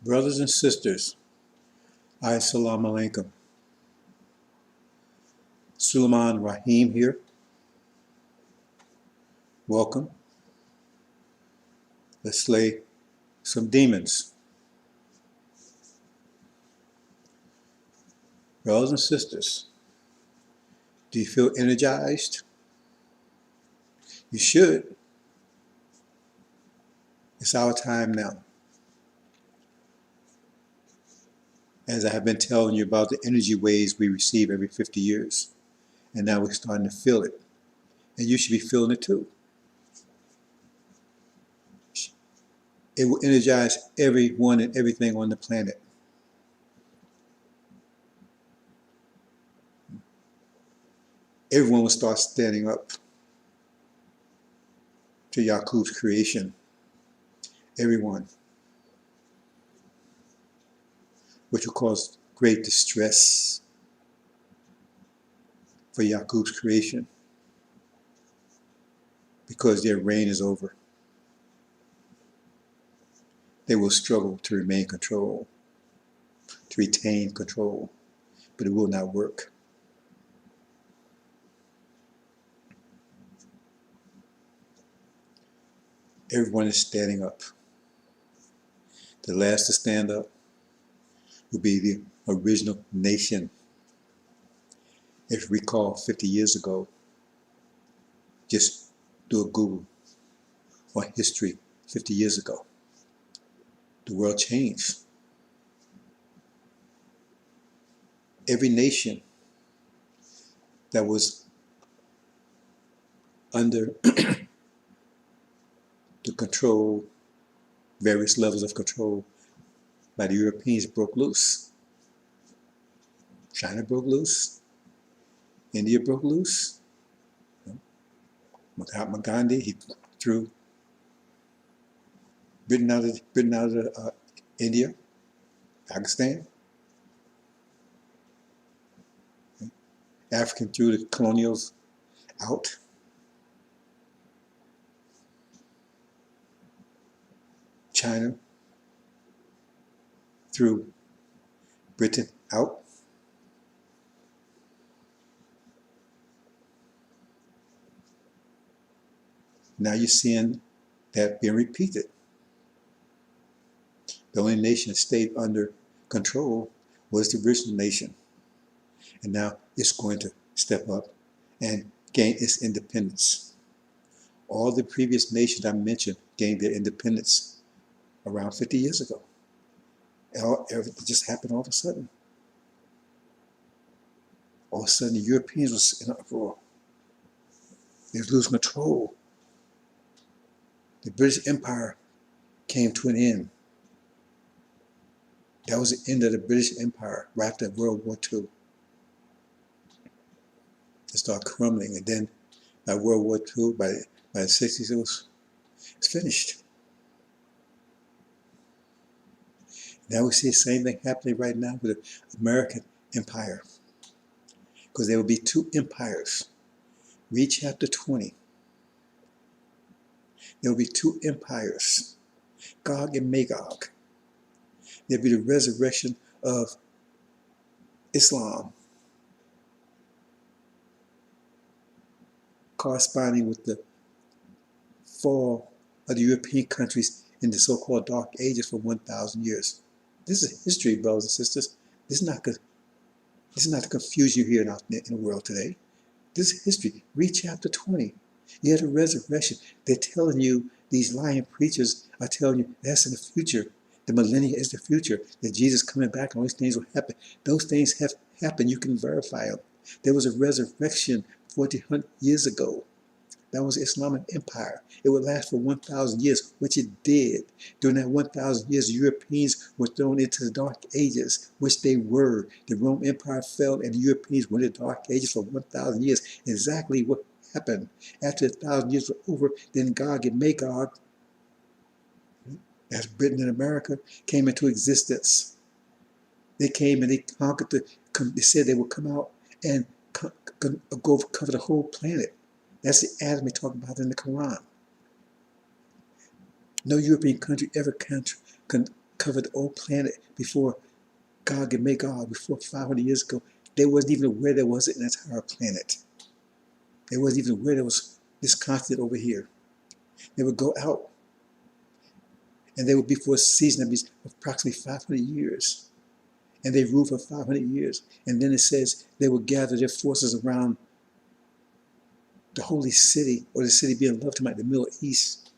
Brothers and sisters, Assalamu alaikum. Sulaiman Raheem here. Welcome. Let's slay some demons. Brothers and sisters, do you feel energized? You should. It's our time now. As I have been telling you about the energy waves we receive every 50 years. And now we're starting to feel it. And you should be feeling it too. It will energize everyone and everything on the planet. Everyone will start standing up to Yaqub's creation. Everyone. Which will cause great distress for Yaqub's creation because their reign is over. They will struggle to retain control, but it will not work. Everyone is standing up. The last to stand up will be the original nation. If you recall 50 years ago, just do a Google on history 50 years ago. The world changed. Every nation that was under the control, various levels of control by the Europeans broke loose. China broke loose. India broke loose. Mahatma Gandhi, he threw Britain out of India, Pakistan. African threw the colonials out. China threw Britain out. Now you're seeing that being repeated. The only nation that stayed under control was the original nation. And now it's going to step up and gain its independence. All the previous nations I mentioned gained their independence around 50 years ago. Everything just happened all of a sudden. All of a sudden the Europeans was in an uproar. They was losing control. The British Empire came to an end. That was the end of the British Empire right after World War II. It started crumbling, and then by World War II, by the 60s, it's finished. Now we see the same thing happening right now with the American Empire. Because there will be two empires. Read chapter 20. There will be two empires, Gog and Magog. There will be the resurrection of Islam, corresponding with the fall of the European countries in the so-called Dark Ages for 1,000 years. This is history, brothers and sisters. This is not the confusion you hear in the world today. This is history. Read chapter 20. You had a resurrection. They're telling you, these lying preachers are telling you that's in the future. The millennium is the future. That Jesus coming back and all these things will happen. Those things have happened. You can verify them. There was a resurrection 1,400 years ago. That was the Islamic Empire. It would last for 1,000 years, which it did. During that 1,000 years, the Europeans were thrown into the Dark Ages, which they were. The Roman Empire fell and the Europeans went into the Dark Ages for 1,000 years. Exactly what happened. After 1,000 years were over, then Gog and Magog, as Britain and America, came into existence. They came and they conquered they said they would come out and go cover the whole planet. That's the Adam we talk about in the Quran. No European country ever covered the old planet before God could make God, before 500 years ago. They wasn't even aware there was an entire planet. They wasn't even aware there was this continent over here. They would go out, and they would be for a season that be approximately 500 years. And they ruled for 500 years. And then it says they would gather their forces around the holy city, or the city being loved to the Middle East.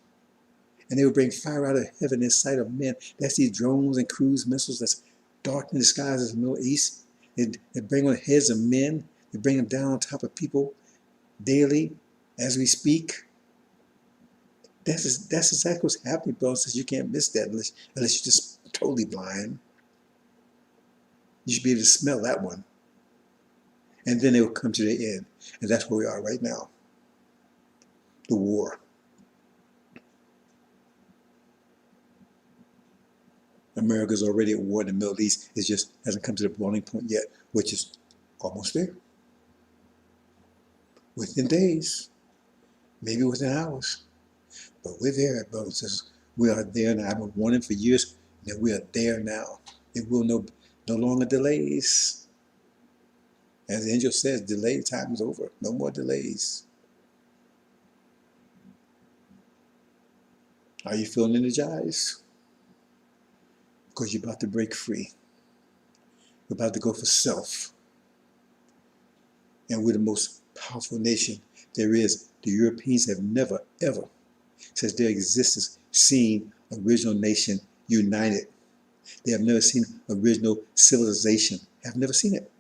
And they would bring fire out of heaven in sight of men. That's these drones and cruise missiles that's dark in the skies of the Middle East. They bring on the heads of men. They bring them down on top of people daily as we speak. That's exactly what's happening, bro. Says you can't miss that unless you're just totally blind. You should be able to smell that one. And then it will come to the end. And that's where we are right now. The war. America's already at war in the Middle East. It just hasn't come to the boiling point yet, which is almost there. Within days, maybe within hours. But we're there, brothers and sisters. We are there now. I've been warning for years that we are there now. It will no longer delays. As the angel says, delay time is over. No more delays. Are you feeling energized? Because you're about to break free. You're about to go for self. And we're the most powerful nation there is. The Europeans have never, ever, since their existence, seen original nation united. They have never seen original civilization. Have never seen it.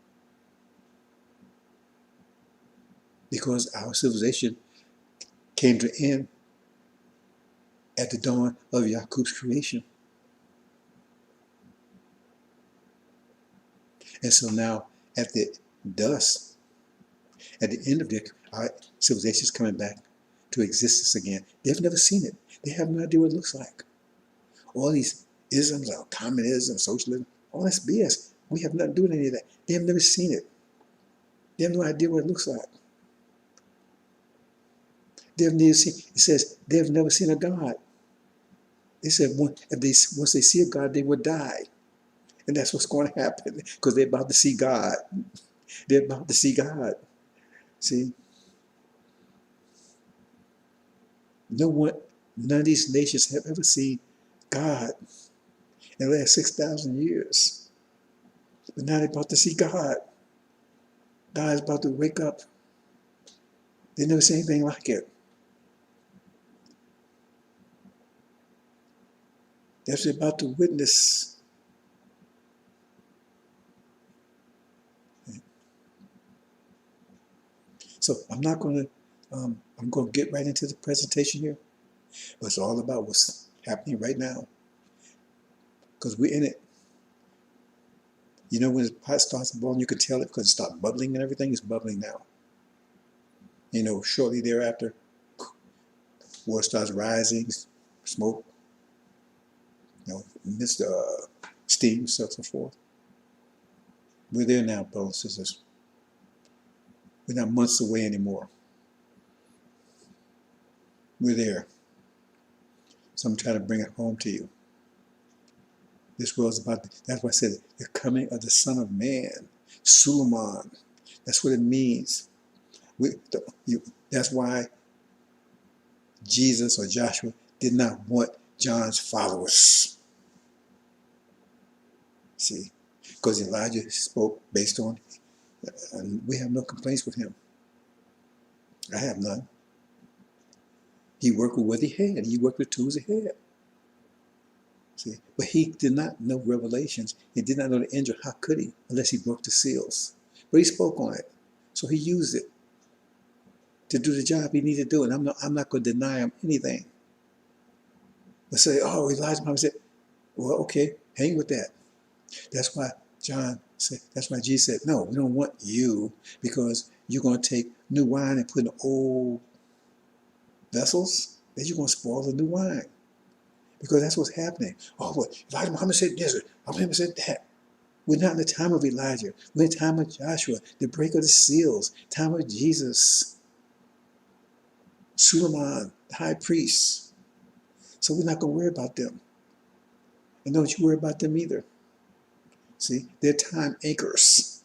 Because our civilization came to end at the dawn of Yaqub's creation. And so now, at the dust, at the end of our civilization is coming back to existence again. They've never seen it. They have no idea what it looks like. All these isms, communism, socialism, all that's BS. We have nothing to do with any of that. They have never seen it. They have no idea what it looks like. They have never seen. It says they have never seen a God. They said once they see a God, they would die. And that's what's going to happen because they're about to see God. They're about to see God. See? None of these nations have ever seen God in the last 6,000 years. But now they're about to see God. God is about to wake up. They never seen anything like it. They're about to witness. So I'm going to get right into the presentation here. But it's all about what's happening right now. Because we're in it. You know when the pot starts boiling, you can tell it because it starts bubbling and everything. It's bubbling now. You know, shortly thereafter, water starts rising, smoke, mist, steam, so forth. We're there now, brothers and sisters. We're not months away anymore. We're there. So I'm trying to bring it home to you. This world's about, that's why I said the coming of the Son of Man, Sulaiman. That's what it means. That's why Jesus or Joshua did not want John's followers. See, because Elijah spoke based on, and we have no complaints with him. I have none. He worked with what he had. He worked with tools he had. See, but he did not know revelations. He did not know the angel. How could he? Unless he broke the seals. But he spoke on it. So he used it to do the job he needed to do. And I'm not going to deny him anything. But say, oh, Elijah Muhammad said, well, okay, hang with that. That's why John said, that's why Jesus said, no, we don't want you because you're going to take new wine and put in old vessels. Then you're going to spoil the new wine. Because that's what's happening. Oh, well, Elijah Muhammad said this, Muhammad said that. We're not in the time of Elijah. We're in the time of Joshua, the break of the seals, time of Jesus, Sulaiman, the high priest. So we're not going to worry about them. And don't you worry about them either. See, they're time anchors.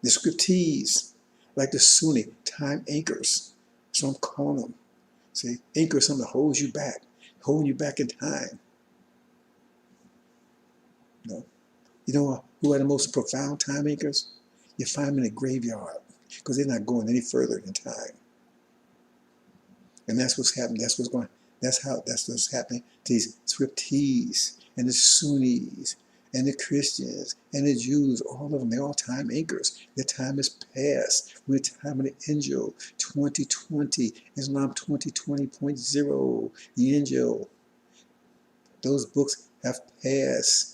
The scriptees, like the Sunni, time anchors. So I'm calling them. See, anchor is something that holds you back, holding you back in time. You know who are the most profound time anchors? You find them in the graveyard because they're not going any further in time. And that's what's happening. That's what's happening to these Swifties and the Sunnis and the Christians and the Jews. All of them, they're all time anchors. Their time is past. We're in the time of the Injil 2020, Islam 2020.0, the Injil. Those books have passed.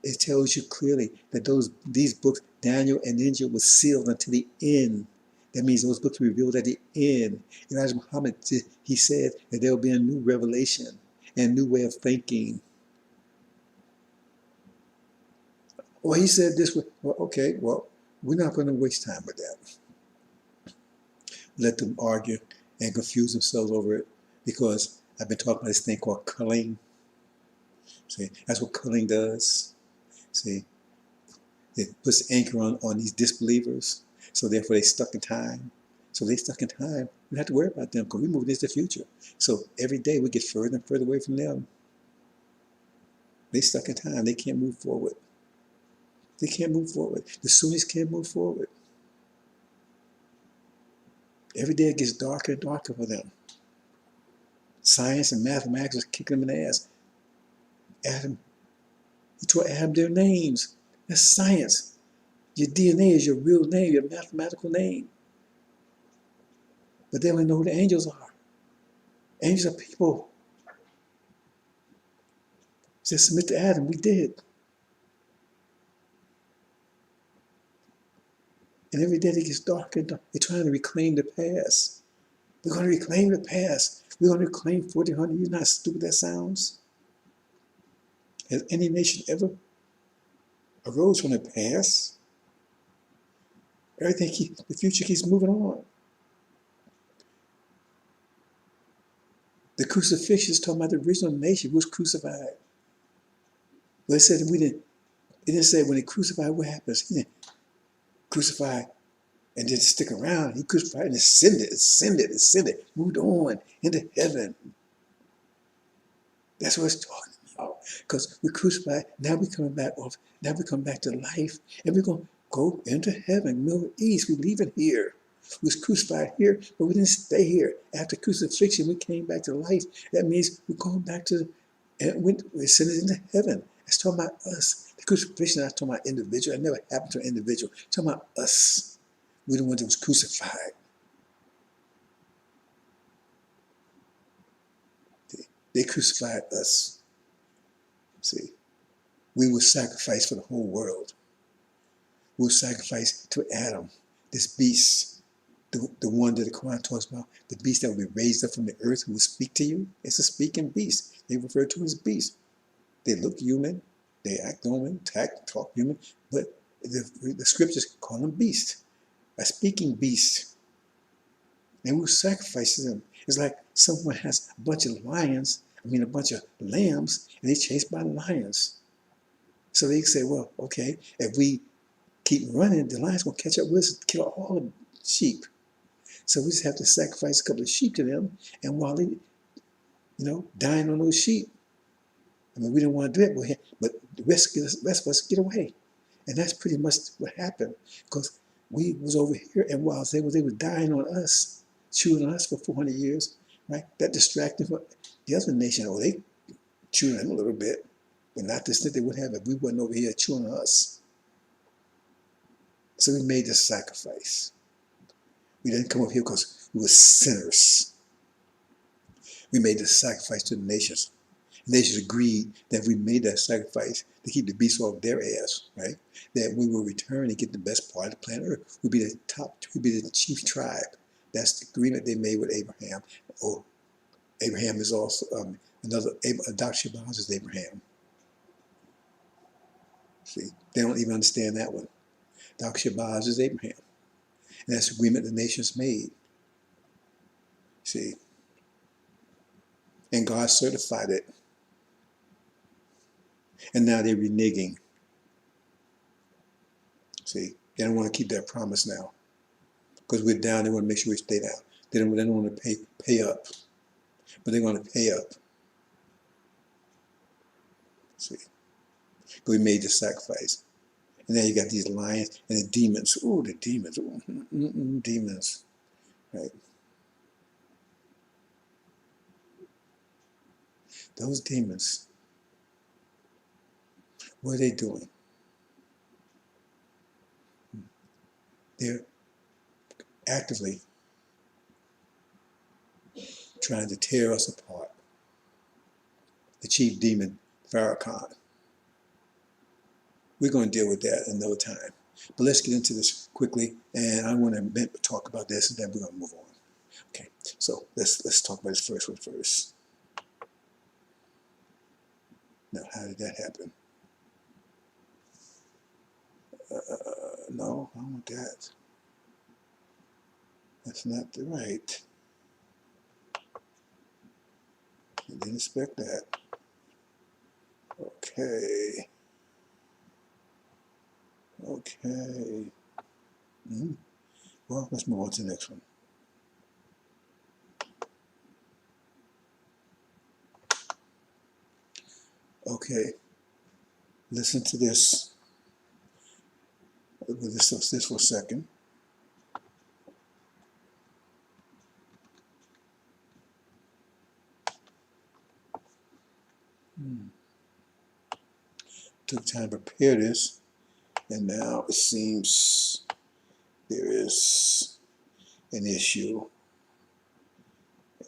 It tells you clearly that these books, Daniel and Injil, were sealed until the end. That means those books were revealed at the end. Elijah Muhammad, he said that there will be a new revelation and a new way of thinking. Well, he said this. Well, okay, well, we're not going to waste time with that. Let them argue and confuse themselves over it, because I've been talking about this thing called culling. See, that's what culling does. See, it puts anchor on these disbelievers, so therefore they stuck in time. So they stuck in time. We don't have to worry about them because we move into the future. So every day we get further and further away from them. They stuck in time. They can't move forward. They can't move forward. The Sunnis can't move forward. Every day it gets darker and darker for them. Science and mathematics is kicking them in the ass. Adam, he taught Adam their names. That's science. Your DNA is your real name, your mathematical name. But they don't know who the angels are. Angels are people. Said submit to Adam. We did. And every day it gets darker and darker. They're trying to reclaim the past. We're going to reclaim the past. We're going to reclaim 1400 years. Not stupid that sounds. Has any nation ever arose from the past? The future keeps moving on. The crucifixion is talking about the original nation who was crucified. Well, it said it didn't say when they crucified, what happens? He didn't crucify and didn't stick around. He crucified and ascended, moved on into heaven. That's what it's talking about. Because we crucified, now we're coming back off, now we come back to life, and we're going to go into heaven, Middle East. We're leaving here. We was crucified here, but we didn't stay here. After crucifixion, we came back to life. That means we're going back to, and we're ascended into heaven. It's talking about us. The crucifixion is not talking about individual. It never happened to an individual. It's talking about us. We're the ones that was crucified. They crucified us. See, we were sacrificed for the whole world. We were sacrificed to Adam, this beast, the one that the Quran talks about, the beast that will be raised up from the earth who will speak to you. It's a speaking beast. They refer to it as beast. They look human, they act human, talk human, but the scriptures call them beast, a speaking beast. And we sacrifice them. It's like someone has a bunch of a bunch of lambs, and they're chased by lions. So they say, well, okay, if we keep running, the lions will catch up with us and kill all the sheep. So we just have to sacrifice a couple of sheep to them, and while they, dying on those sheep, we didn't want to do it, but the rest of us get away. And that's pretty much what happened, because we was over here, and while they were dying on us, chewing on us for 400 years, right? That distracted the other nation. Oh, they chewing on a little bit, but not the extent they would have if we wasn't over here chewing on us. So we made this sacrifice. We didn't come up here because we were sinners. We made this sacrifice to the nations. The nations agreed that if we made that sacrifice to keep the beast off their ass, right? That we will return and get the best part of the planet Earth. We'd be the chief tribe. That's the agreement they made with Abraham. Oh, Abraham is also Dr. Shabazz is Abraham. See, they don't even understand that one. Dr. Shabazz is Abraham. And that's the agreement the nations made. See, and God certified it. And now they're reneging. See, they don't want to keep that promise now. Because we're down, they want to make sure we stay down. They don't want to pay up. But they're going to pay up. See, we made the sacrifice. And now you got these lions and the demons. Ooh, the demons. Ooh, demons. Right? Those demons, what are they doing? They're actively trying to tear us apart. The chief demon, Farrakhan. We're going to deal with that in no time. But let's get into this quickly, and I want to talk about this, and then we're going to move on. Okay, so let's talk about this first one first. Now, how did that happen? No, I don't want that. That's not the right. I didn't expect that. Okay. Okay. Well, let's move on to the next one. Okay. Listen to this. This for a second. Took time to prepare this, and now it seems there is an issue.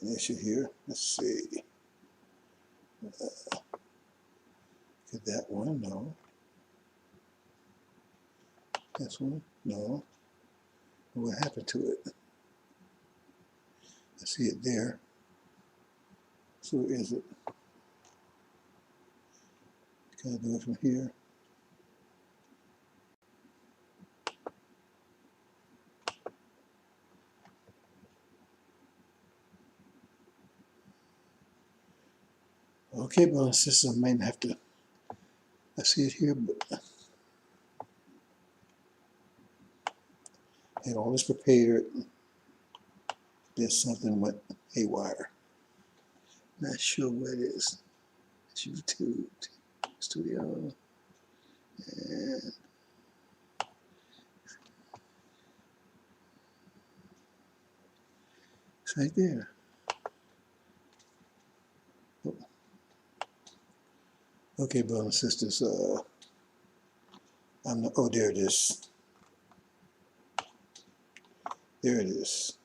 An issue here. Let's see. Could that one? No. This one? No. What happened to it? I see it there. So where is it? Can I do it from here? Okay, brothers and sisters, I might have to. I see it here, but I had all this prepared. Then something went haywire. Not sure what it is. It's YouTube Studio. And it's right there. Oh. Okay, brothers and sisters. Oh, there it is. There it is.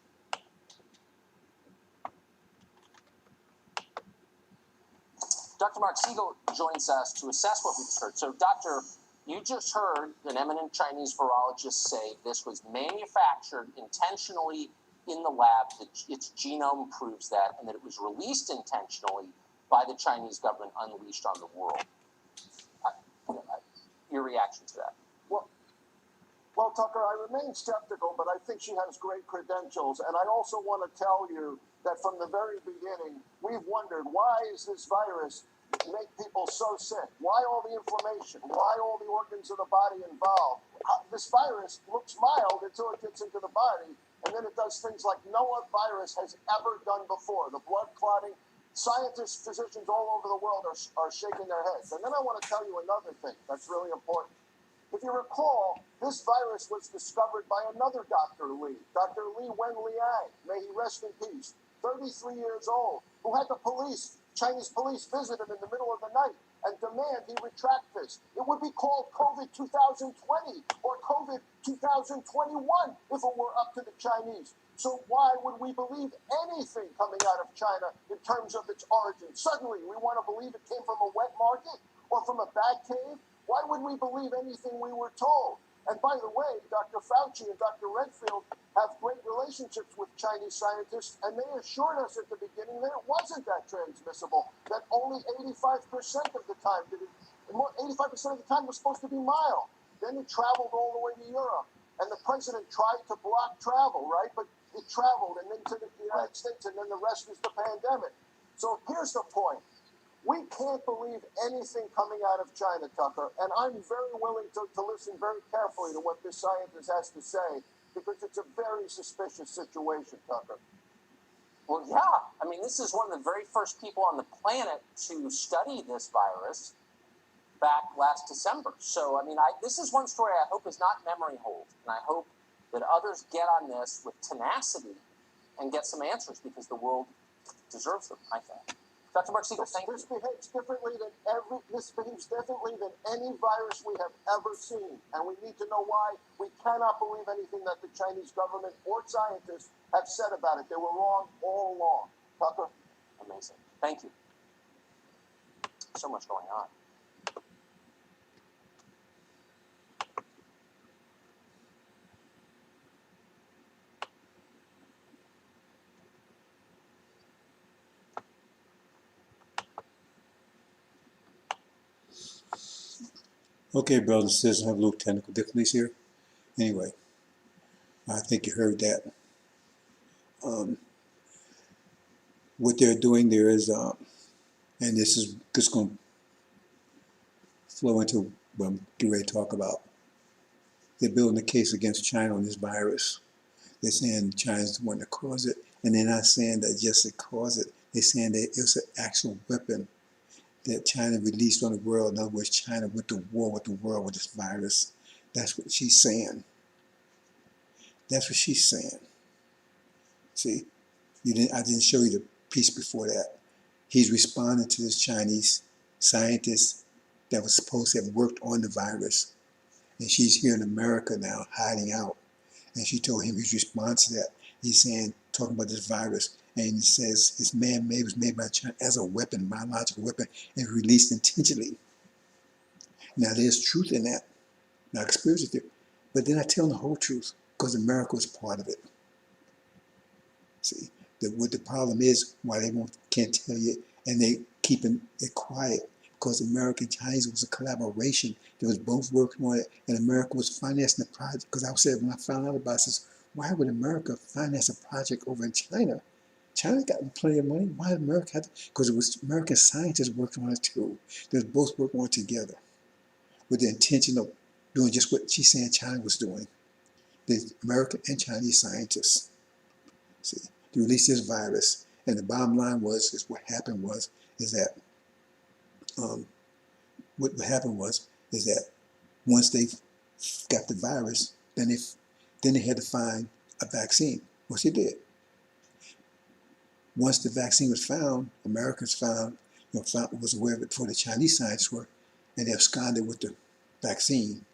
Dr. Mark Siegel joins us to assess what we just heard. So, Doctor, you just heard an eminent Chinese virologist say this was manufactured intentionally in the lab, that its genome proves that, and that it was released intentionally by the Chinese government, unleashed on the world. Your reaction to that? Well, Tucker, I remain skeptical, but I think she has great credentials. And I also want to tell you that from the very beginning, we've wondered, why is this virus make people so sick? Why all the inflammation? Why all the organs of the body involved? This virus looks mild until it gets into the body, and then it does things like no other virus has ever done before. The blood clotting. Scientists, physicians all over the world are shaking their heads. And then I want to tell you another thing that's really important. If you recall, this virus was discovered by another Dr. Li, Dr. Li Wenliang, may he rest in peace, 33 years old, who had the Chinese police visit him in the middle of the night and demand he retract this. It would be called COVID 2020 or COVID 2021 if it were up to the Chinese. So why would we believe anything coming out of China in terms of its origin? Suddenly, we want to believe it came from a wet market or from a bat cave? Why would we believe anything we were told? And by the way, Dr. Fauci and Dr. Redfield have great relationships with Chinese scientists, and they assured us at the beginning that it wasn't that transmissible, that only 85% of the time 85% of the time was supposed to be mild. Then it traveled all the way to Europe, and the president tried to block travel, right? But it traveled and then to the United States, and then the rest is the pandemic. So here's the point. We can't believe anything coming out of China, Tucker, and I'm very willing to listen very carefully to what this scientist has to say, because it's a very suspicious situation, Tucker. Well, yeah. I mean, this is one of the very first people on the planet to study this virus back last December. So, I mean, this is one story I hope is not memory hold, and I hope that others get on this with tenacity and get some answers, because the world deserves them, I think. Dr. Mark Siegel, thank you. This behaves differently than any virus we have ever seen, and we need to know why. We cannot believe anything that the Chinese government or scientists have said about it. They were wrong all along. Tucker? Amazing. Thank you. So much going on. Okay, brothers and sisters, I have a little technical difficulties here. Anyway, I think you heard that. What they're doing there is, and this is just going to flow into what I'm getting ready to talk about. They're building a case against China on this virus. They're saying China's the one that caused it, and they're not saying that just it caused it. They're saying that it was an actual weapon that China released on the world. In other words, China went to war with the world with this virus. That's what she's saying. That's what she's saying. See, I didn't show you the piece before that. He's responding to this Chinese scientist that was supposed to have worked on the virus. And she's here in America now, hiding out. And she told him his response to that. He's saying, talking about this virus, and he says it's man-made, was made by China as a weapon, biological weapon, and released intentionally. Now there's truth in that, not conspiracy theory, but they're not telling the whole truth, because America was part of it. See, what the problem is, why they can't tell you, and they keeping it quiet, because America and Chinese was a collaboration. They was both working on it, and America was financing the project. Because I said, when I found out about this, why would America finance a project over in China? China got plenty of money. Why did America have to? Because it was American scientists working on it too. They was both working on it together with the intention of doing just what she's saying China was doing. The American and Chinese scientists, see, to release this virus. And the bottom line was, is what happened was, is that what happened was, is that once they got the virus, then they had to find a vaccine, which they did. Once the vaccine was found, Americans was aware of it before the Chinese scientists were, and they absconded with the vaccine,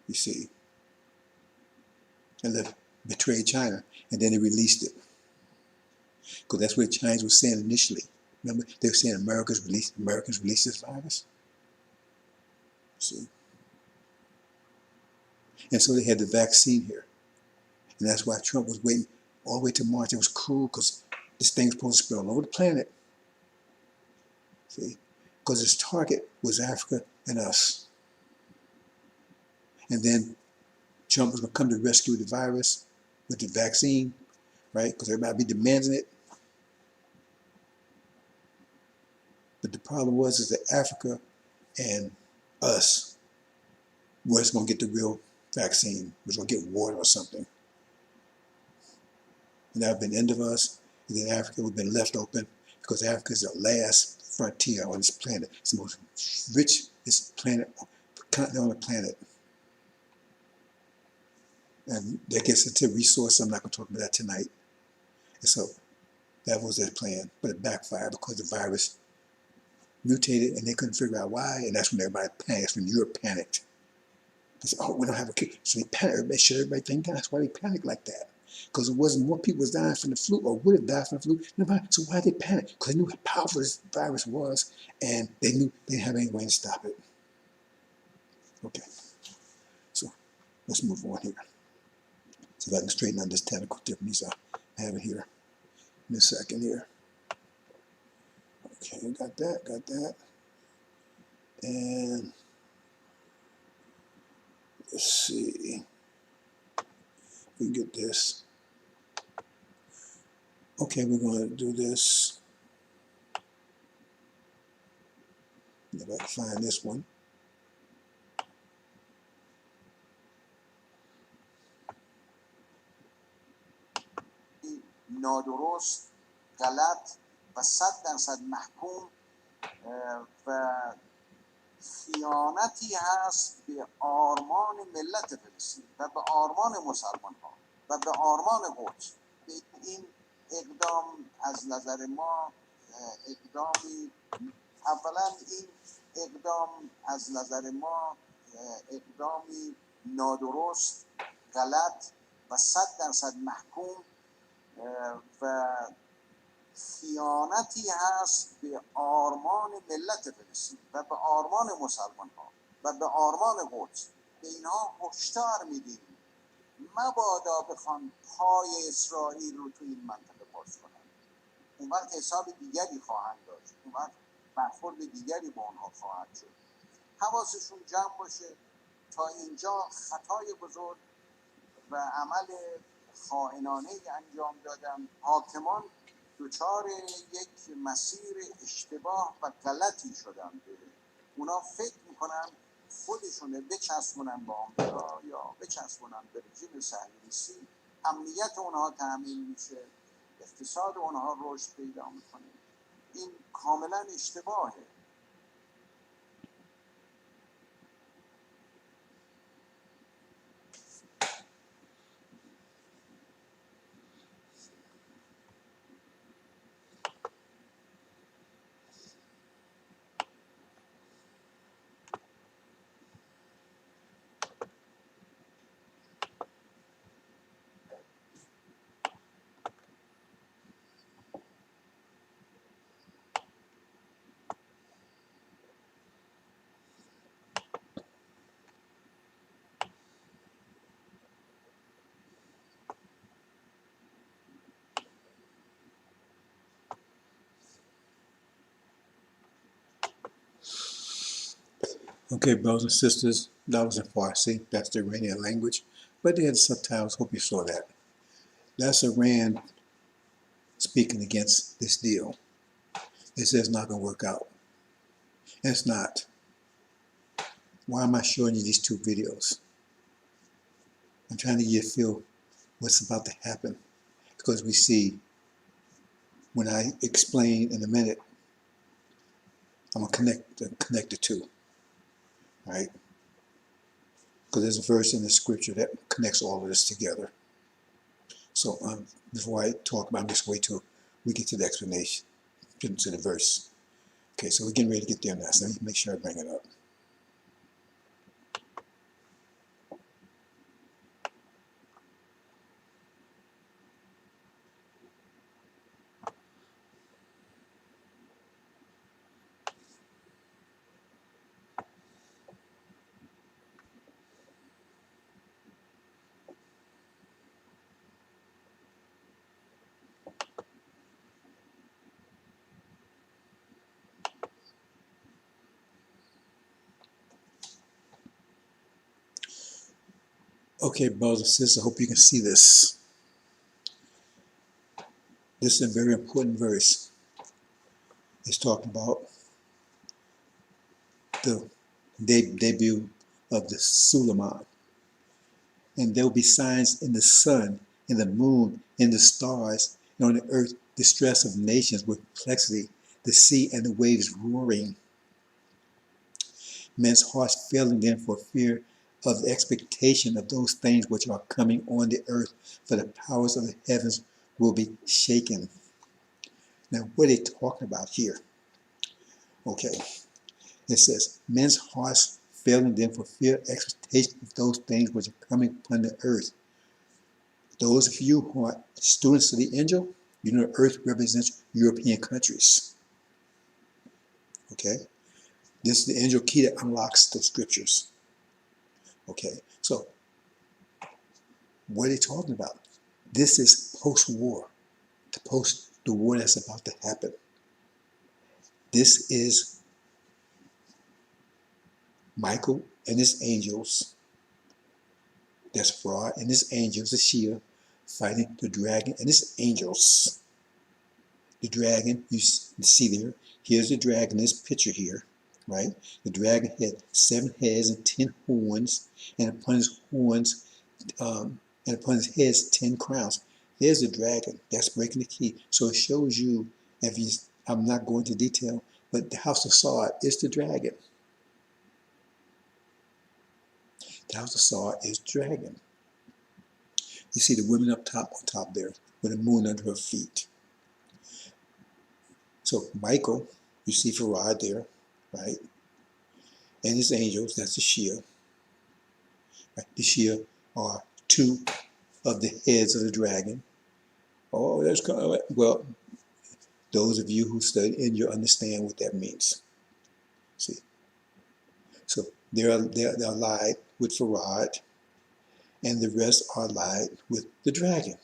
you see, and they betrayed China, and then they released it. Because that's what the Chinese were saying initially. Remember, they were saying Americans released this virus. See? And so they had the vaccine here. And that's why Trump was waiting all the way to March. It was cool because this thing was supposed to spread all over the planet. See? Because its target was Africa and us. And then Trump was going to come to rescue the virus with the vaccine, right? Because everybody be demanding it. But the problem was is that Africa and us was going to get the real vaccine. Was going to get water or something. And that would have been the end of us. And then Africa would have been left open, because Africa is the last frontier on this planet. It's the most richest continent on the planet. And that gets into resources. I'm not going to talk about that tonight. And so that was their plan. But it backfired because the virus mutated and they couldn't figure out why. And that's when everybody panicked. That's when Europe panicked. They said, oh, we don't have a cure. So they panicked. Everybody shut everything down. That's why they panicked like that. Because it wasn't more people was dying from the flu or would have died from the flu. Nobody. So why did they panic? Because they knew how powerful this virus was, and they knew they didn't have any way to stop it. Okay. So let's move on here. See if I can straighten out this technical difference I have it here in a second here. Okay, got that. And let's see if we can get this. Okay, we're going to do this. If I can find this one. نادرست، غلط و 100% محکوم و خیانتی هست به آرمان ملت فلسطین و به آرمان مسلمان ها و به آرمان قدس. این اقدام از نظر ما اقدامی، اولا این اقدام از نظر ما اقدامی نادرست، غلط و 100% محکوم و خیانتی هست به آرمان ملت فلسطین و به آرمان مسلمان ها و به آرمان قدس. به اینها هشدار میدیم مبادا بخوان پای اسرائیل رو تو این منطقه باز کنند. اون وقت حساب دیگری خواهند داشت، اون وقت برخورد دیگری با آنها خواهد شد. حواسشون جمع باشه. تا اینجا خطای بزرگ و عمل خائنانه انجام دادن. حاکمان دچار یک مسیر اشتباه و غلطی شدن. اونا فکر میکنن خودشونه بچسبونن به آمریکا یا بچسبونن به رژیم صهیونیستی، امنیت اونها تامین میشه، اقتصاد اونها رشد پیدا میکنه. این کاملا اشتباهه. Okay, brothers and sisters, that was in Farsi. That's the Iranian language. But they had subtitles. Hope you saw that. That's Iran speaking against this deal. They say it's not going to work out. And it's not. Why am I showing you these two videos? I'm trying to get you a feel what's about to happen. Because we see, when I explain in a minute, I'm going to connect the two. Right? Because there's a verse in the scripture that connects all of this together. So before I talk about it, I'm just wait till we get to the explanation, to the verse. Okay, so we're getting ready to get there now. So let me make sure I bring it up. Okay, brothers and sisters, I hope you can see this. This is a very important verse. It's talking about the debut of the Sulaiman. And there will be signs in the sun, in the moon, in the stars, and on the earth, distress of nations with perplexity, the sea and the waves roaring. Men's hearts failing them for fear of the expectation of those things which are coming on the earth, for the powers of the heavens will be shaken. Now, what are they talking about here? Okay, it says, men's hearts failing them for fear of expectation of those things which are coming upon the earth. Those of you who are students of the angel, you know the earth represents European countries. Okay, this is the angel key that unlocks the scriptures. Okay, so what are they talking about? This is post-war, the war that's about to happen. This is Michael and his angels. That's Ra and his angels, the Shia, fighting the dragon and his angels. The dragon, you see there, here's the dragon, this picture here, right? The dragon had 7 heads and 10 horns, and upon his horns, and upon his heads 10 crowns. There's the dragon. That's breaking the key. So it shows you, if you, I'm not going into detail, but the house of Sod is the dragon. The house of Sod is dragon. You see the women up top, on top there, with the moon under her feet. So Michael, you see Farad there, right? And his angels, that's the Shia. Right? The Shia are 2 of the heads of the dragon. Oh, that's kind of, well, those of you who study and you understand what that means. See, so they're allied with Farad, and the rest are allied with the dragon.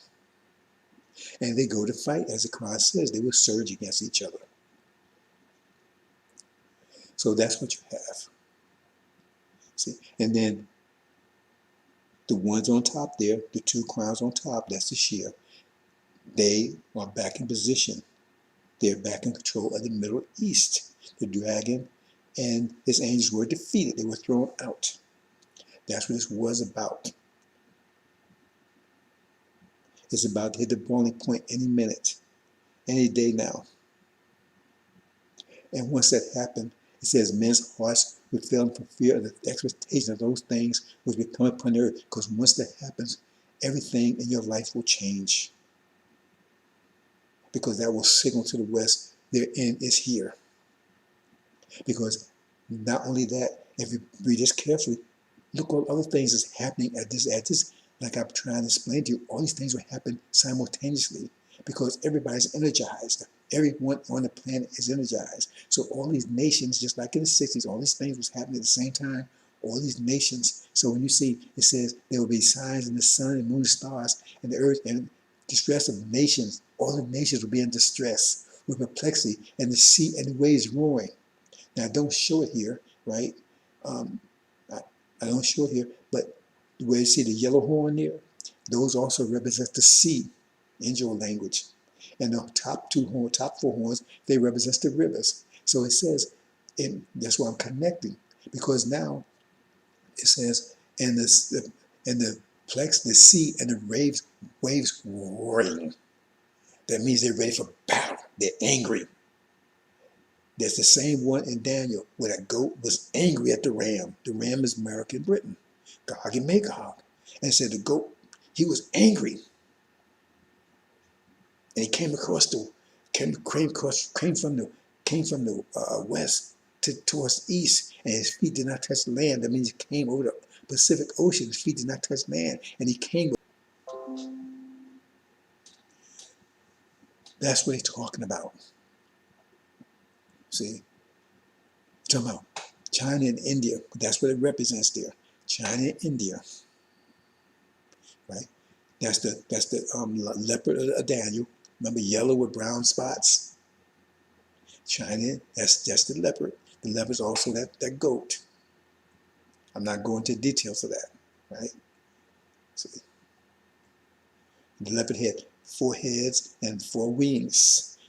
And they go to fight, as the Quran says, they will surge against each other. So that's what you have. See, and then the ones on top there, the 2 crowns on top, that's the Shia. They are back in position. They're back in control of the Middle East. The dragon and his angels were defeated. They were thrown out. That's what this was about. It's about to hit the boiling point any minute, any day now. And once that happened, it says men's hearts would fail for fear of the expectation of those things which would come upon the earth. Because once that happens, everything in your life will change. Because that will signal to the West their end is here. Because not only that, if you read this carefully, look what other things is happening at this, like I'm trying to explain to you, all these things will happen simultaneously because everybody's energized. Everyone on the planet is energized. So all these nations, just like in the 60s, all these things was happening at the same time. All these nations. So when you see, it says there will be signs in the sun and moon and stars and the earth and distress of nations. All the nations will be in distress with perplexity and the sea and the waves roaring. Now, I don't show it here, right? I don't show it here, but where you see the yellow horn there, those also represent the sea, angel language. And the top 4 horns, they represent the rivers. So it says, and that's why I'm connecting, because now it says, and the sea and the waves roaring. That means they're ready for battle. They're angry. There's the same one in Daniel where that goat was angry at the ram. The ram is American Britain, Gog and Magog. And it said the goat, he was angry. And he came from the west towards east, and his feet did not touch land. That means he came over the Pacific Ocean. His feet did not touch land, and he came. That's what he's talking about. See, talking about China and India. That's what it represents there. China and India, right? That's the leopard of Daniel. Remember, yellow with brown spots. China, that's the leopard. The leopard's also that goat. I'm not going into details of that, right? See, the leopard had 4 heads and 4 wings.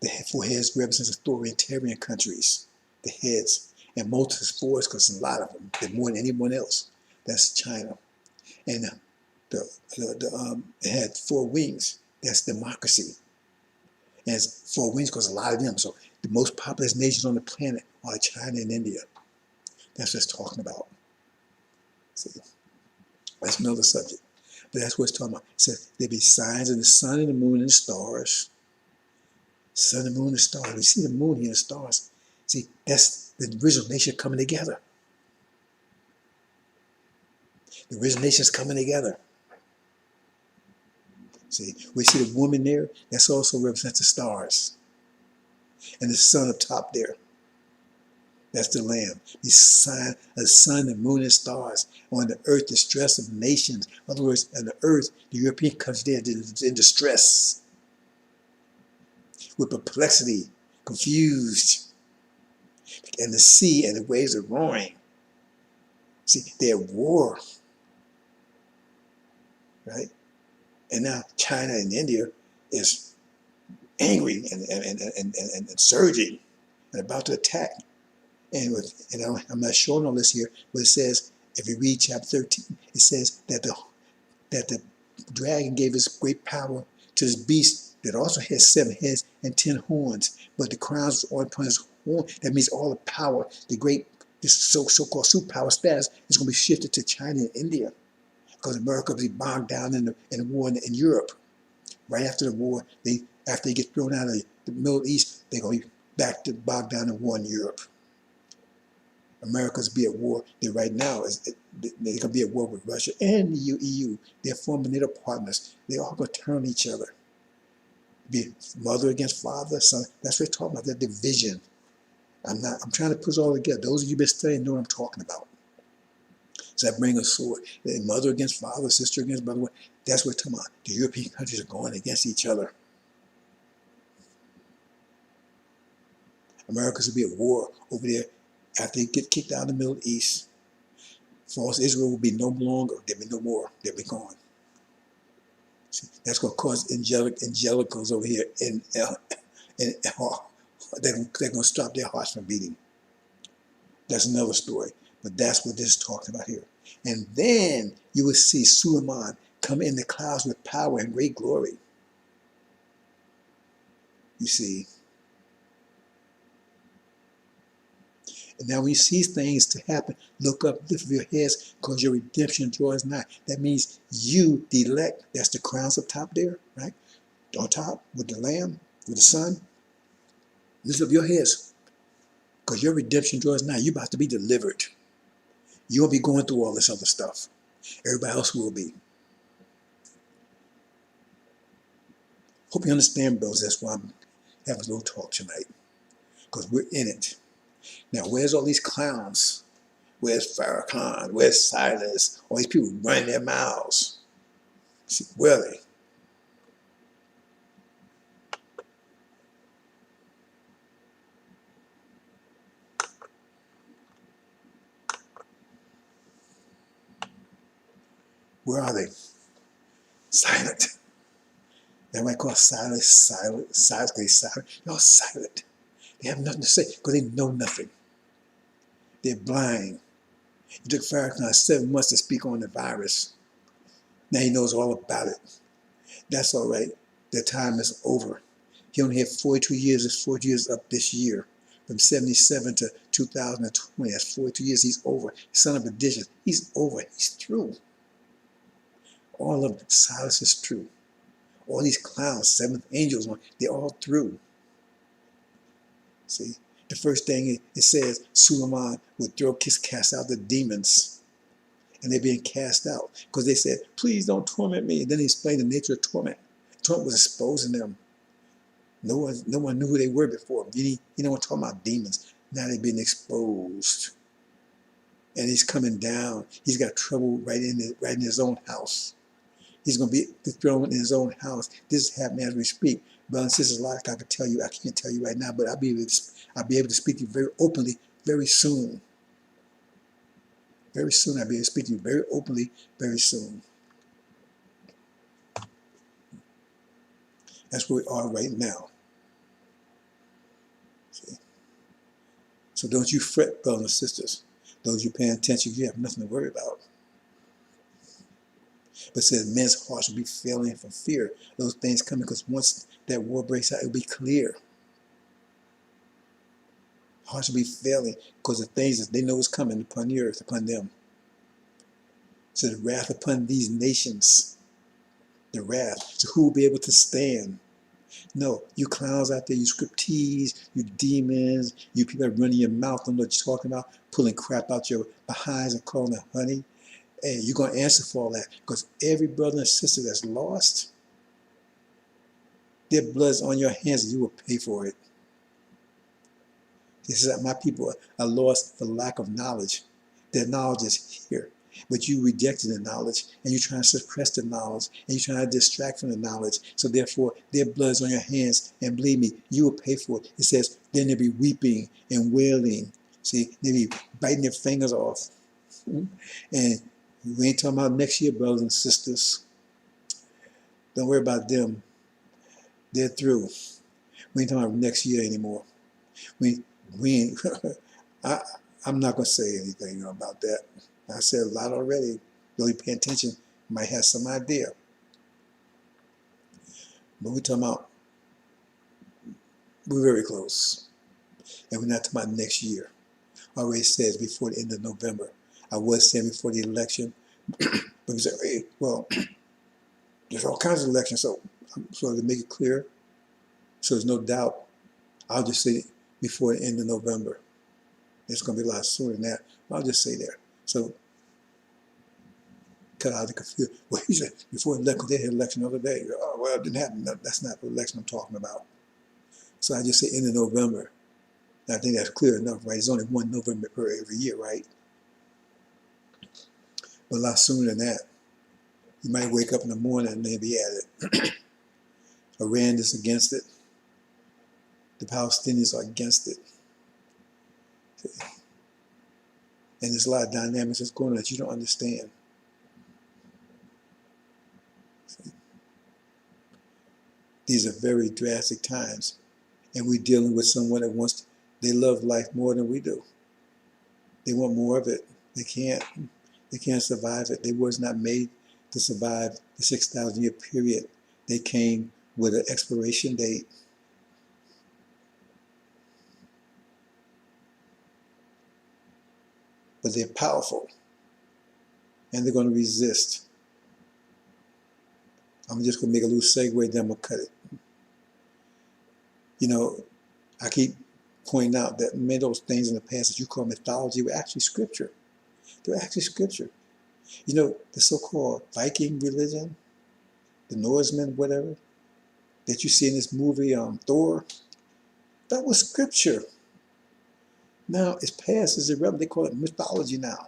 The 4 heads represents authoritarian countries. The heads, and most is 4s because a lot of them, they're more than anyone else. That's China, and it had 4 wings. That's democracy. And it's 4 wings because a lot of them. So the most populous nations on the planet are China and India. That's what it's talking about. See, that's another subject. But that's what it's talking about. It says there'll be signs in the sun and the moon and the stars. Sun, the moon, and the stars. We see the moon here and the stars. See, that's the original nation coming together. The original nation's coming together. See, we see the woman there. That's also represents the stars. And the sun up top there. That's the Lamb. The sign of the sun, the moon, and stars. On the earth, the stress of nations. In other words, on the earth, the European countries there is in distress, with perplexity, confused. And the sea and the waves are roaring. See, they're at war. Right? And now China and India is angry and surging and about to attack. I'm not showing all this here, but it says, if you read chapter 13, it says that the dragon gave his great power to this beast that also has 7 heads and 10 horns, but the crowns was upon his horn. That means all the power, this so-called superpower status is going to be shifted to China and India, because America will be bogged down in the war in Europe. Right after the war, after they get thrown out of the Middle East, they're going to be back to bogged down in war in Europe. America's be at war. Right now they're going to be at war with Russia and the EU. They're forming NATO partners. They're all going to turn on each other. Be mother against father, son. That's what we're talking about. That division. I'm trying to put it all together. Those of you who've been studying know what I'm talking about. So I bring a sword. Mother against father, sister against brother. That's what we're talking about. The European countries are going against each other. America's will be at war over there after they get kicked out of the Middle East. False Israel will be no longer. There'll be no more. They'll be gone. See, that's going to cause angelicals over here and they're going to stop their hearts from beating. That's another story. But that's what this is talking about here. And then you will see Sulaiman come in the clouds with power and great glory. You see. And now when you see things to happen, look up, lift your heads, because your redemption draws nigh. That means you, the elect, that's the crowns up top there, right? On top, with the Lamb, with the Son. Lift up your heads, because your redemption draws nigh. You're about to be delivered. You won't be going through all this other stuff. Everybody else will be. Hope you understand, brothers. That's why I'm having a little talk tonight, because we're in it. Now, where's all these clowns? Where's Farrakhan? Where's Silas? All these people running their mouths. See, where are they? Where are they? Silent. They might call silent, because they're silent. They're all silent. They have nothing to say because they know nothing. They're blind. It took Farrakhan 7 months to speak on the virus. Now he knows all about it. That's all right. Their time is over. He only had 42 years. It's 40 years up this year. From 77 to 2020. That's 42 years. He's over. Son of perdition. He's over. He's through. All of it. Silence is true. All these clowns, 7th angels, they're all through. See? The first thing it says, Sulaiman would cast out the demons. And they're being cast out. Because they said, please don't torment me. And then he explained the nature of torment. Torment was exposing them. No one knew who they were before. You know what I'm talking about? Demons. Now they've been exposed. And he's coming down. He's got trouble right in his own house. He's going to be thrown in his own house. This is happening as we speak. Brothers and sisters, like I could tell you, I can't tell you right now, but I'll be able to speak to you very openly very soon. Very soon, I'll be able to speak to you very openly very soon. That's where we are right now. See? So don't you fret, brothers and sisters. Those you paying attention, you have nothing to worry about. But it says men's hearts will be failing from fear. Those things coming, because once that war breaks out, it'll be clear. Hearts will be failing because of things that they know is coming upon the earth, upon them. So the wrath upon these nations, the wrath. So who will be able to stand? No, you clowns out there, you scriptees, you demons, you people that running your mouth on what you're talking about, pulling crap out your behinds and calling it honey. Hey, you're going to answer for all that, because every brother and sister that's lost, their blood's on your hands and you will pay for it. He says that my people are lost for lack of knowledge. Their knowledge is here, but you rejected the knowledge, and you're trying to suppress the knowledge, and you're trying to distract from the knowledge. So therefore, their blood's on your hands, and believe me, you will pay for it. It says, then they'll be weeping and wailing. See, they'll be biting their fingers off. And we ain't talking about next year, brothers and sisters. Don't worry about them. They're through. We ain't talking about next year anymore. We ain't, I, I'm not going to say anything about that. I said a lot already. Really paying attention might have some idea. But we're talking about, we're very close. And we're not talking about next year. I already said before the end of November. I was saying before the election. But we said, hey, well, there's all kinds of elections. So to make it clear, so there's no doubt, I'll just say before the end of November. It's going to be a lot sooner than that. I'll just say there. So cut out the confusion. Well, he said before the election, they had election the other day. Oh, well, it didn't happen. No, that's not the election I'm talking about. So I just say end of November. And I think that's clear enough, right? It's only one November per every year, right? But a lot sooner than that. You might wake up in the morning and maybe at it. Iran is against it. The Palestinians are against it. And there's a lot of dynamics that's going on that you don't understand. These are very drastic times. And we're dealing with someone that wants, they love life more than we do. They want more of it. They can't survive it. They was not made to survive the 6,000 year period. They came with an expiration date. But they're powerful. And they're going to resist. I'm just going to make a little segue, then I'm going to cut it. You know, I keep pointing out that many of those things in the past that you call mythology were actually scripture. They're actually scripture. You know, the so-called Viking religion, the Norsemen, whatever, that you see in this movie, Thor, that was scripture. Now, it's past, it's irrelevant. They call it mythology now.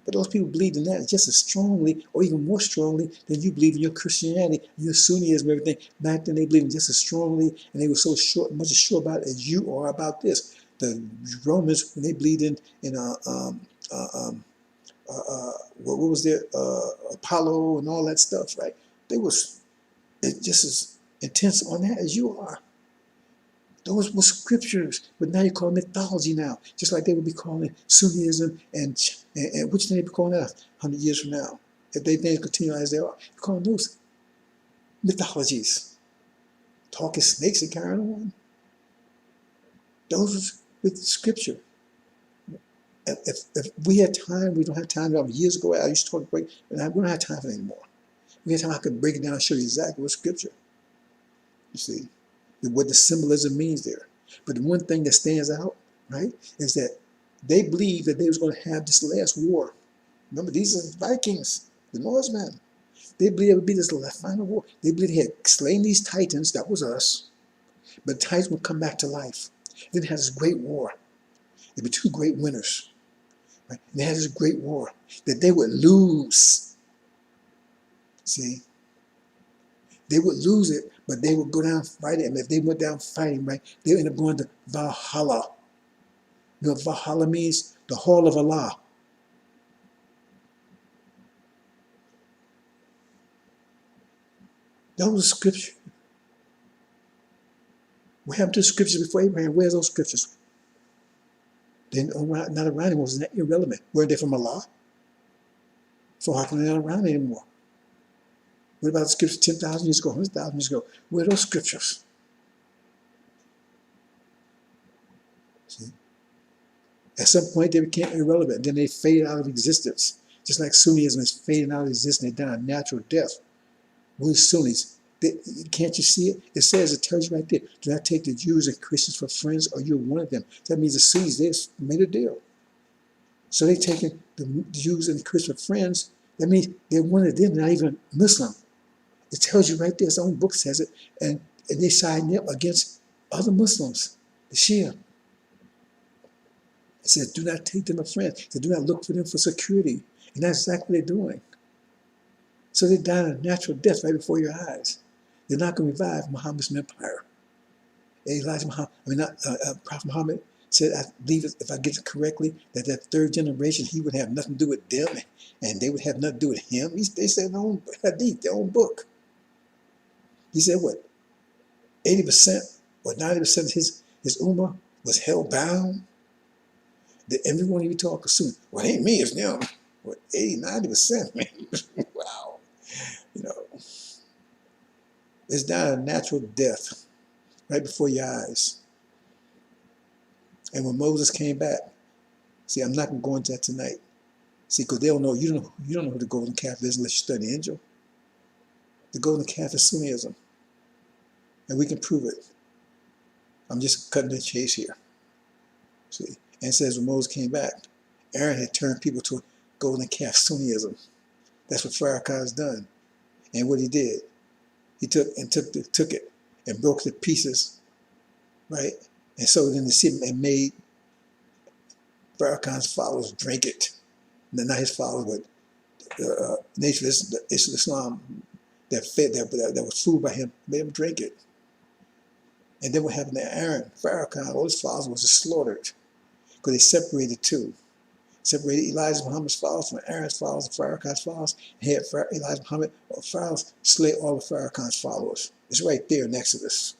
But those people believed in that just as strongly, or even more strongly, than you believe in your Christianity, your Sunnism, everything. Back then, they believed just as strongly, and they were so much as sure about it as you are about this. The Romans, when they believed in what was their Apollo and all that stuff, right? They was just as intense on that as you are. Those were scriptures, but now you call it mythology now, just like they would be calling Sunnism and which they be calling that 100 years from now. If they continue as they are, you call those mythologies. Talking snakes and carrying on. Those with scripture. If we had time, we don't have time. Years ago, I used to talk break, but we don't have time for it anymore. We had time, I could break it down and show you exactly what scripture. You see, what the symbolism means there. But the one thing that stands out, right, is that they believed that they was going to have this last war. Remember, these are Vikings, the Norsemen. They believed it would be this final war. They believed they had slain these titans, that was us, but the titans would come back to life. Then they had this great war. There'd be two great winners. Right? And they had this great war that they would lose. See? They would lose it, but they would go down fighting. And if they went down fighting, right, they would end up going to Valhalla. You know what Valhalla means? The Hall of Allah. That was scripture. What happened to the scriptures before Abraham? Where's those scriptures? They're not around anymore. It's irrelevant. Weren't they from Allah? So how come they're not around anymore? What about the scriptures 10,000 years ago, 100,000 years ago? Where are those scriptures? See? At some point, they became irrelevant. Then they faded out of existence. Just like Sunnism is fading out of existence. They died a natural death. We're Sunnis. Can't you see it? It says, it tells you right there, do not take the Jews and Christians for friends, or you're one of them. That means the Sunnis, they made a deal. So they're taking the Jews and the Christians for friends. That means they're one of them, not even Muslim. It tells you right there, its own book says it, and they side up against other Muslims, the Shia. It says, do not take them as friends. It says, do not look for them for security. And that's exactly what they're doing. So they died a natural death right before your eyes. They're not going to revive Muhammad's empire. Prophet Muhammad said, I believe, if I get it correctly, that third generation, he would have nothing to do with them, and they would have nothing to do with him. They said their own hadith, their own book. He said what? 80% or 90% of his ummah was held bound. Everyone you talk soon, well, it ain't me, it's them. Well, 80, 90%, man. Wow. You know, it's dying a natural death right before your eyes. And when Moses came back, see, I'm not going to go into that tonight. See, because they don't know, you don't know who the golden calf is unless you study angel. The golden calf is Sunnism. And we can prove it. I'm just cutting the chase here. See, and it says when Moses came back, Aaron had turned people to a golden calf Sunnism. That's what Farrakhan's done. And what he did, he took it and broke it to pieces, right? And sold it in the city and made Farrakhan's followers drink it. Not his followers, but Nation of Islam that was fooled by him, made him drink it. And then what happened to Aaron, Farrakhan, all his followers was slaughtered because they separated two. Separated Elijah Muhammad's followers from Aaron's followers and Farrakhan's followers. And had Elijah Muhammad or followers slay all of Farrakhan's followers. It's right there in Exodus.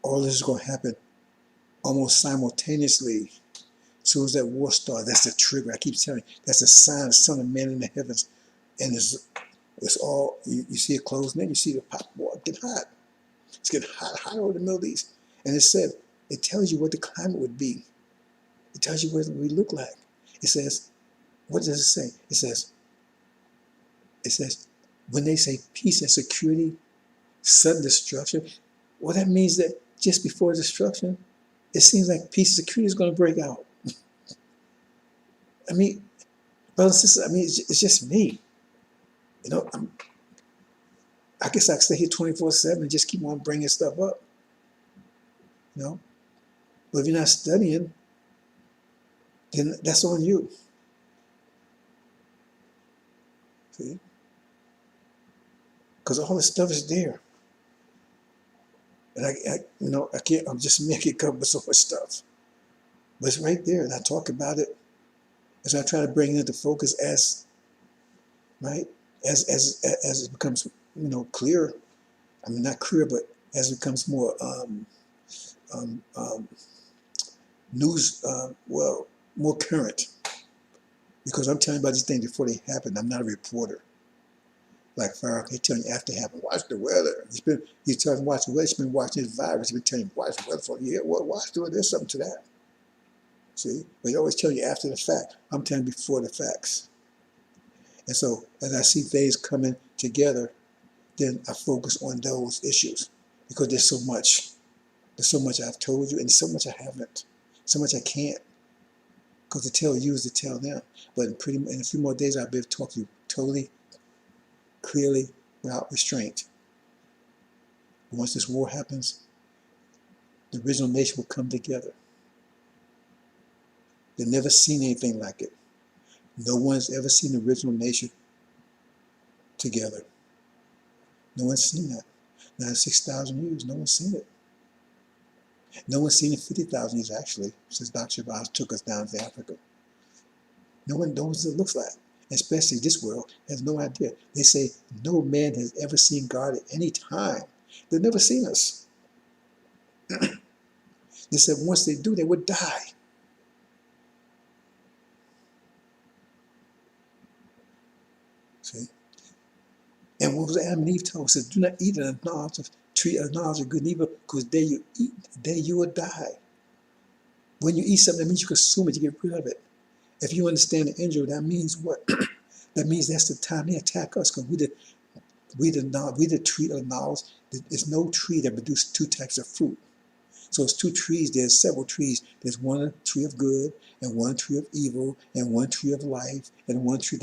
All this is going to happen almost simultaneously. As soon as that war starts, that's the trigger. I keep telling you, that's the sign of the Son of Man in the heavens. And it's all, you see it closing in, you see the pot war get hot. It's getting hotter over the Middle East. And it said, it tells you what the climate would be. It tells you what we look like. It says, what does it say? It says, when they say peace and security, sudden destruction, well, that means that just before destruction, it seems like peace and security is going to break out. I mean, brothers and sisters, I mean, it's just me. You know, I guess I can stay here 24/7 and just keep on bringing stuff up. You know, but if you're not studying, then that's on you. See? Because all this stuff is there. And I can't, I'm just making up with so much stuff. But it's right there, and I talk about it as I try to bring it into focus as, right, as it becomes, clear. I mean, not clear, but as it becomes more news, more current. Because I'm telling you about these things before they happen. I'm not a reporter. Like Farrakhan, he's telling you after it happened, watch the weather. He's telling you watch the weather. He's been watching his virus. He's been telling you watch the weather for a year. Well, watch the weather. There's something to that. See? But he always tell you after the fact. I'm telling you before the facts. And so as I see things coming together, then I focus on those issues. Because there's so much. There's so much I've told you and so much I haven't. So much I can't. Because to tell you is to tell them. But in a few more days, I'll be able to talk to you totally, clearly, without restraint. Once this war happens, the original nation will come together. They've never seen anything like it. No one's ever seen the original nation together. No one's seen that. Now in 6,000 years, no one's seen it. No one's seen it 50,000 years, actually, since Dr. Shabazz took us down to Africa. No one knows what it looks like, especially this world has no idea. They say no man has ever seen God at any time. They've never seen us. They said once they do, they would die. See? And what was Adam and Eve told? Says, do not eat of the knowledge of tree of knowledge of good and evil, because there you eat, there you will die. When you eat something, that means you consume it, you get rid of it. If you understand the angel, that means what? That means that's the time they attack us, because we the tree of knowledge. There's no tree that produces two types of fruit. So it's two trees. There's several trees. There's one tree of good, and one tree of evil, and one tree of life, and one tree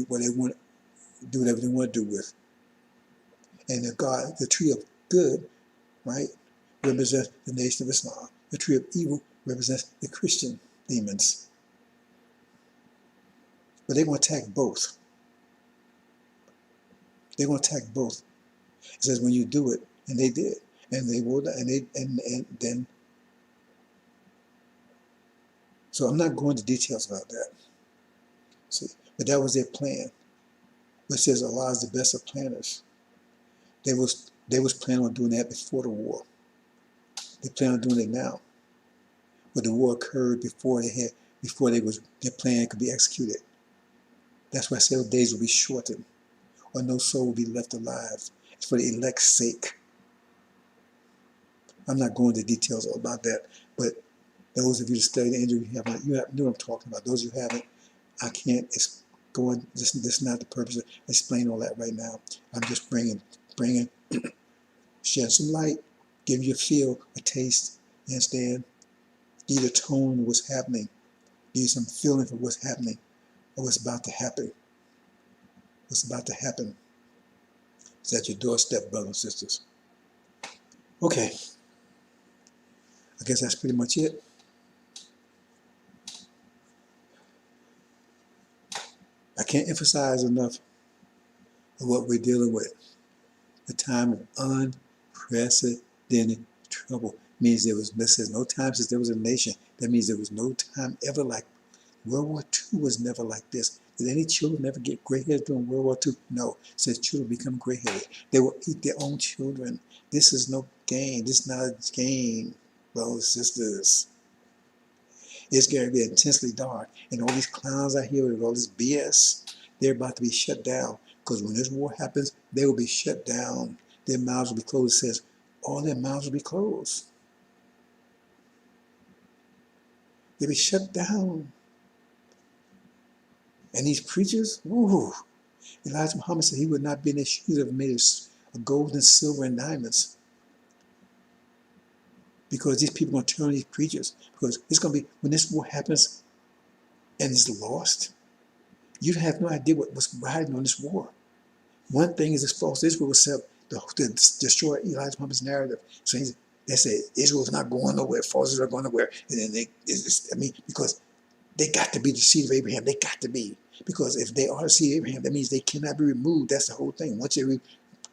where they want to do whatever they want to do with. And the tree of good, right, represents the nation of Islam. The tree of evil represents the Christian demons. But they're going to attack both. They're going to attack both. It says when you do it, and they did, and they will, and then. So I'm not going into details about that. See, but that was their plan. Which says Allah is the best of planners. They was planning on doing that before the war. They plan on doing it now. But the war occurred before their plan could be executed. That's why I say those days will be shortened, or no soul will be left alive. It's for the elect's sake. I'm not going into details about that, but those of you that study the angel, you know what I'm talking about. Those of you who haven't, I can't go on. This is not the purpose of explaining all that right now. I'm just bringing, shed some light, give you a feel, a taste, you understand? Give you a tone of what's happening, give you some feeling for what's happening, or what's about to happen. What's about to happen is at your doorstep, brothers and sisters. Okay, I guess that's pretty much it. I can't emphasize enough of what we're dealing with. The time of unprecedented trouble means there's no time since there was a nation. That means there was no time ever like World War II was never like this. Did any children ever get gray hairs during World War II? No. Since children become gray headed, they will eat their own children. This is no game. This is not a game, brothers and sisters. It's going to be intensely dark. And all these clowns out here with all this BS, they're about to be shut down. Because when this war happens, they will be shut down. Their mouths will be closed. It says, all their mouths will be closed. They'll be shut down. And these preachers, ooh, Elijah Muhammad said he would not be in their shoes if made of gold and silver and diamonds. Because these people are going to turn on these preachers. Because it's going to be, when this war happens and it's lost, you have no idea what's riding on this war. One thing is this false Israel was set to destroy Elijah Muhammad's narrative. So they say Israel's not going nowhere, false Israel are going nowhere. And then because they got to be the seed of Abraham. They got to be. Because if they are the seed of Abraham, that means they cannot be removed. That's the whole thing. Once they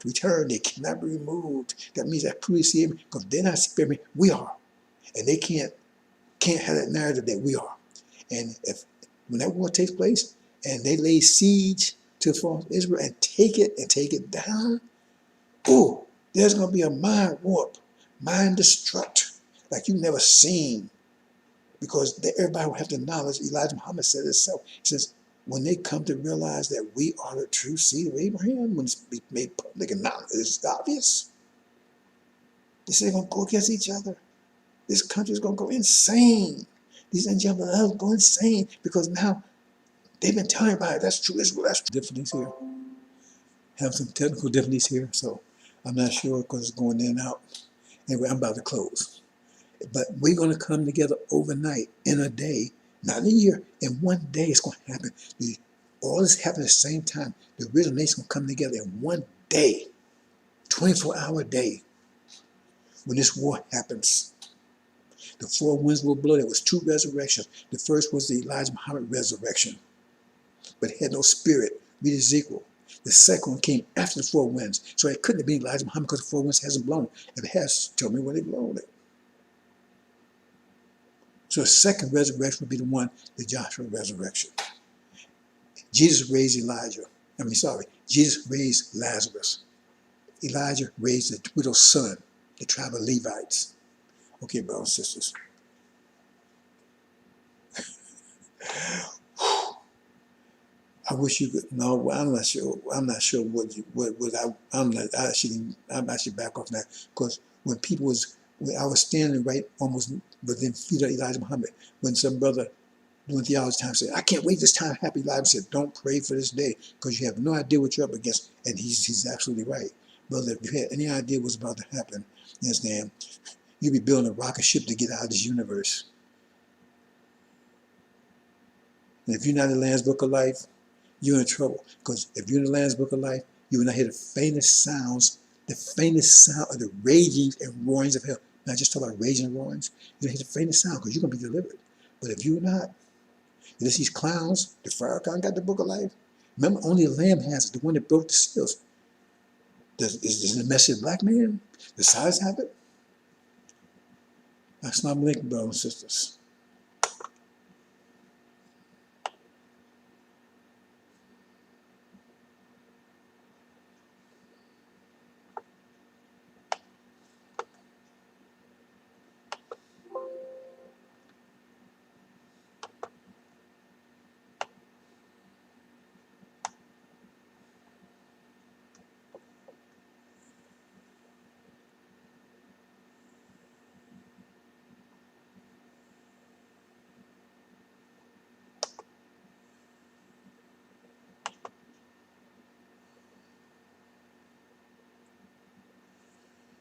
return, they cannot be removed. That means that truly seed of Abraham, because they're not seed of Abraham, we are. And they can't have that narrative that we are. And when that war takes place and they lay siege to false Israel and take it down, oh, there's going to be a mind warp, mind destruct like you've never seen. Because everybody will have the knowledge. Elijah Muhammad said it himself. He says, when they come to realize that we are the true seed of Abraham, when it's made public and now it's obvious, they say they're going to go against each other. This country is going to go insane. These angelic elves go insane because now they've been telling everybody that's true Israel. That's true. Difficulties here. Have some technical difficulties here, so I'm not sure because it's going in and out. Anyway, I'm about to close. But we're going to come together overnight, in a day, not in a year. In one day, it's going to happen. All this happening at the same time. The original nation will come together in one day, 24-hour day, when this war happens. The four winds will blow. There was two resurrections. The first was the Elijah Muhammad resurrection, but it had no spirit. Read Ezekiel. The second one came after the four winds. So it couldn't have been Elijah Muhammad because the four winds hasn't blown. If it has, tell me when they blown it. So the second resurrection would be the one, the Joshua resurrection. Jesus raised Jesus raised Lazarus. Elijah raised the widow's son, the tribe of Levites. Okay, brothers and sisters. I wish you could. No, I'm not sure. I'm not sure I'm actually back off that because when I was standing right almost within feet of Elijah Muhammad when some brother doing theology time said, "I can't wait this time." Happy Elijah said, "Don't pray for this day because you have no idea what you're up against," and he's absolutely right, brother. If you had any idea what's about to happen, you understand, you'd be building a rocket ship to get out of this universe. And if you're not in the Lamb's Book of Life, you're in trouble. Because if you're in the Lamb's Book of Life, you will not hear the faintest sound of the ragings and roarings of hell. Not just talk about raging and roarings. You don't hear the faintest sound because you're going to be delivered. But if you're not, you see these clowns, the Farrakhan got the Book of Life. Remember, only the Lamb has it, the one that broke the seals. Is the message black man? The size have it? That's not Lincoln, brothers and sisters.